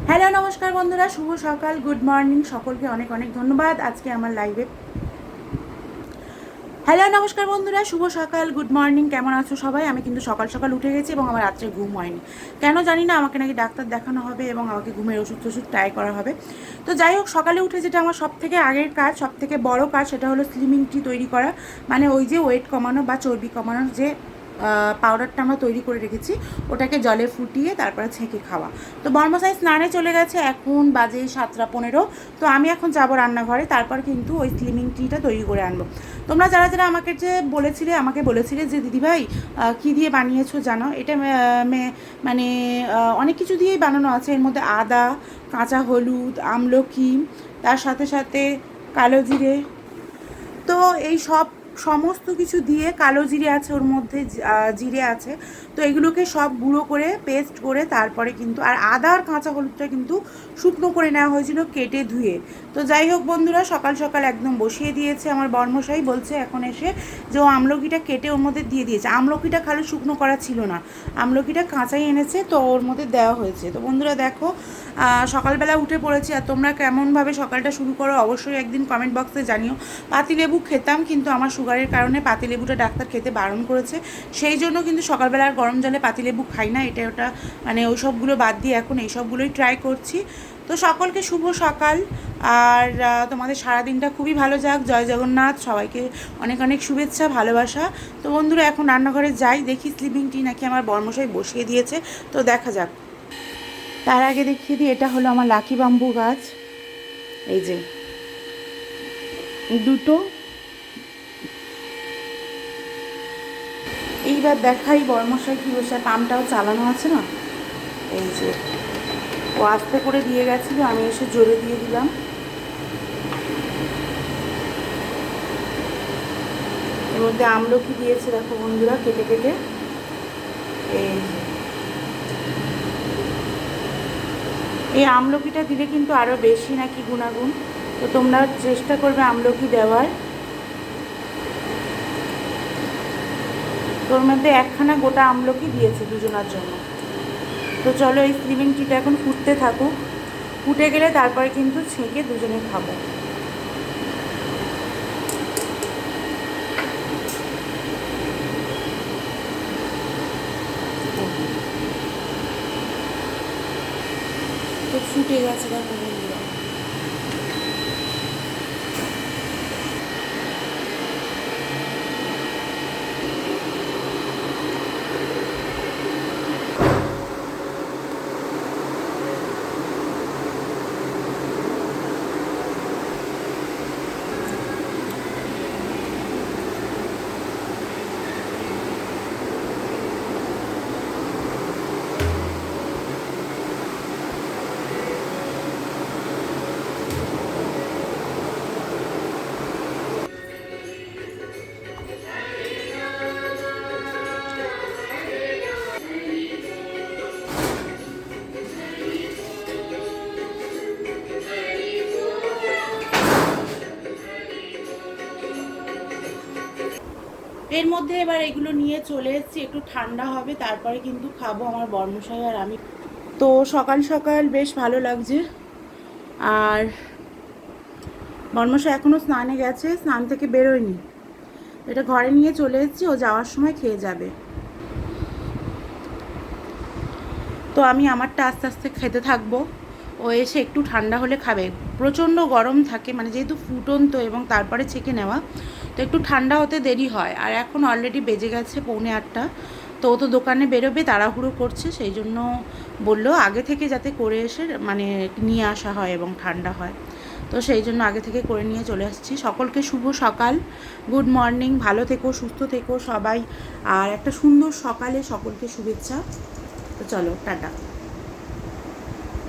Hello নমস্কার বন্ধুরা, শুভ সকাল, গুড মর্নিং, সকলকে অনেক অনেক ধন্যবাদ আজকে আমার লাইভে। হ্যালো নমস্কার বন্ধুরা, শুভ সকাল, গুড মর্নিং, কেমন আছো সবাই? আমি কিন্তু সকাল সকাল উঠে গেছি এবং আমার রাত্রে ঘুম হয়নি, কেন জানি না। আমাকে নাকি ডাক্তার দেখানো হবে এবং আমাকে ঘুমের ওষুধ ট্রাই করা হবে। তো যাই হোক, সকালে উঠে যেটা আমার সব থেকে আগের কাজ, সব থেকে বড় কাজ, সেটা হলো স্লিমিং টি তৈরি করা। মানে ওই যে ওয়েট কমানো বা চর্বি কমানোর যে পাউডারটা আমরা তৈরি করে রেখেছি, ওটাকে জলে ফুটিয়ে তারপরে ছেঁকে খাওয়া। তো বর্মশাই স্নানে চলে গেছে, এখন বাজে 7:15। তো আমি এখন যাব রান্নাঘরে, তারপর কিন্তু ওই স্লিমিং টিটা তৈরি করে আনবো। তোমরা যারা যারা আমাকে বলেছিলে যে দিদিভাই কী দিয়ে বানিয়েছো জানো, এটা মানে অনেক কিছু দিয়েই বানানো আছে। এর মধ্যে আদা, কাঁচা হলুদ, আমলকি, তার সাথে সাথে কালো জিরে, তো এই সমস্ত কিছু দিয়ে, কালো জিরে আছে ওর মধ্যে, জিরে আছে। তো এগুলোকে সব গুঁড়ো করে পেস্ট করে তারপরে কিন্তু, আর আদা আর কাঁচা হলুদটা কিন্তু শুকনো করে নেওয়া হয়েছিল কেটে ধুয়ে। তো যাই হোক বন্ধুরা, সকাল সকাল একদম বসিয়ে দিয়েছে আমার বর্মশাই। বলছে এখন এসে যে ও আমলকিটা কেটে ওর মধ্যে দিয়ে দিয়েছে। আমলকিটা খালি শুকনো করা ছিল না, আমলকিটা কাঁচাই এনেছে, তো ওর মধ্যে দেওয়া হয়েছে। তো বন্ধুরা দেখো, সকালবেলা উঠে পড়েছি। আর তোমরা কেমনভাবে সকালটা শুরু করো অবশ্যই একদিন কমেন্ট বক্সে জানিও। পাতিলেবু খেতাম, কিন্তু আমার সুগারের কারণে পাতিলেবুটা ডাক্তার খেতে বারণ করেছে, সেই জন্য কিন্তু সকালবেলা আর গরম জলে পাতিলেবু খাই না। এটা ওটা মানে ওই সবগুলো বাদ দিয়ে এখন এই সবগুলোই ট্রাই করছি। তো সকলকে শুভ সকাল, আর তোমাদের সারাদিনটা খুবই ভালো যাক। জয় জগন্নাথ, সবাইকে অনেক অনেক শুভেচ্ছা, ভালোবাসা। তো বন্ধুরা এখন রান্নাঘরে যাই, দেখি স্লিপিং টি নাকি আমার বর্মশাই বসিয়ে দিয়েছে, তো দেখা যাক। তার আগে দেখিয়ে দিই, এটা হলো আমার লাকি বাম্বু গাছ, এই যে দুটো। এইবার দেখাই বর্মশাই কী বসে, পাম্পটাও চালানো আছে না, এই যে ও আস্তে করে দিয়ে গেছিলো, আমি এসে জোরে দিয়ে দিলাম। এর মধ্যে আমলকি দিয়েছে, দেখো বন্ধুরা, কেটে কেটে। এই আমলকিটা দিলে কিন্তু আরও বেশি নাকি গুণাগুণ, তো তোমরা চেষ্টা করবে আমলকি দেওয়ার। তোর মধ্যে একখানা গোটা আমলকি দিয়েছে দুজনার জন্য। তো চলো, এই স্লিমিং টিটা এখন ফুটতে থাকুক, ফুটে গেলে তারপরে কিন্তু ছেঁকে দুজনে খাবো। তো ফুটে গেছে দেখো বন্ধুরা। এর মধ্যে এবার এগুলো নিয়ে চলে এসেছি, একটু ঠান্ডা হবে তারপরে কিন্তু খাবো আমার বর্মশাই আর আমি। তো সকাল সকাল বেশ ভালো লাগছে। আর বর্মশাই এখনও স্নানে গেছে, স্নান থেকে বেরোয়নি, এটা ঘরে নিয়ে চলে এসেছি, ও যাওয়ার সময় খেয়ে যাবে। তো আমি আমারটা আস্তে আস্তে খেতে থাকবো, ও এসে একটু ঠান্ডা হলে খাবে। প্রচণ্ড গরম থাকে, মানে যেহেতু ফুটন্ত এবং তারপরে ছেঁকে নেওয়া, তো একটু ঠান্ডা হতে দেরি হয়। আর এখন অলরেডি বেজে গেছে 7:45। তো ও তো দোকানে বেরোবে, তাড়াহুড়ো করছে, সেই জন্য বললো আগে থেকে যাতে করে এসে মানে নিয়ে আসা হয় এবং ঠান্ডা হয়। তো সেই জন্য আগে থেকে করে নিয়ে চলে আসছি। সকলকে শুভ সকাল, গুড মর্নিং, ভালো থেকো, সুস্থ থেকো সবাই, আর একটা সুন্দর সকালে সকলকে শুভেচ্ছা। তো চলো, টাটা।